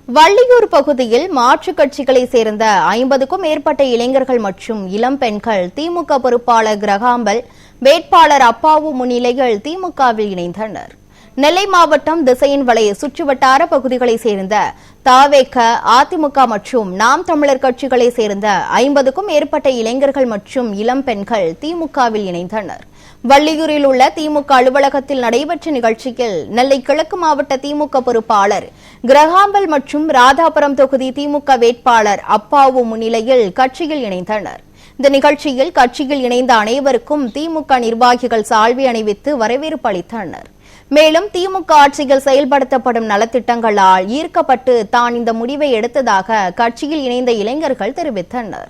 வள்ளியூர் பகுதியில் மாற்றுக் கட்சிகளைச் சேர்ந்த 50க்கும் மேற்பட்ட இளைஞர்கள் மற்றும் இளம் பெண்கள் திமுக பொறுப்பாளர் கிரகாம்பல் வேட்பாளர் அப்பாவு முன்னிலையில் திமுகவில் இணைந்தனர். நெல்லை மாவட்டம் திசையன்வளை சுற்றுவட்டார பகுதிகளைச் சேர்ந்த தவேக, அதிமுக மற்றும் நாம் தமிழர் கட்சிகளைச் சேர்ந்த 50க்கும் மேற்பட்ட இளைஞர்கள் மற்றும் இளம் பெண்கள் திமுகவில் இணைந்தனர். வள்ளியூரில் உள்ள திமுக அலுவலகத்தில் நடைபெற்ற நிகழ்ச்சியில் நெல்லை கிழக்கு மாவட்ட திமுக பொறுப்பாளர் கிரகாம்பல் மற்றும் ராதாபுரம் தொகுதி திமுக வேட்பாளர் அப்பாவு முன்னிலையில் கட்சியில் இணைந்தனர். இந்த நிகழ்ச்சியில் கட்சியில் இணைந்த அனைவருக்கும் திமுக நிர்வாகிகள் சால்வை அணிவித்து வரவேற்பு அளித்தனர். மேலும் திமுக ஆட்சியில் செயல்படுத்தப்படும் நலத்திட்டங்களால் ஈர்க்கப்பட்டு தான் இந்த முடிவை எடுத்ததாக கட்சியில் இணைந்த இளைஞர்கள் தெரிவித்தனர்.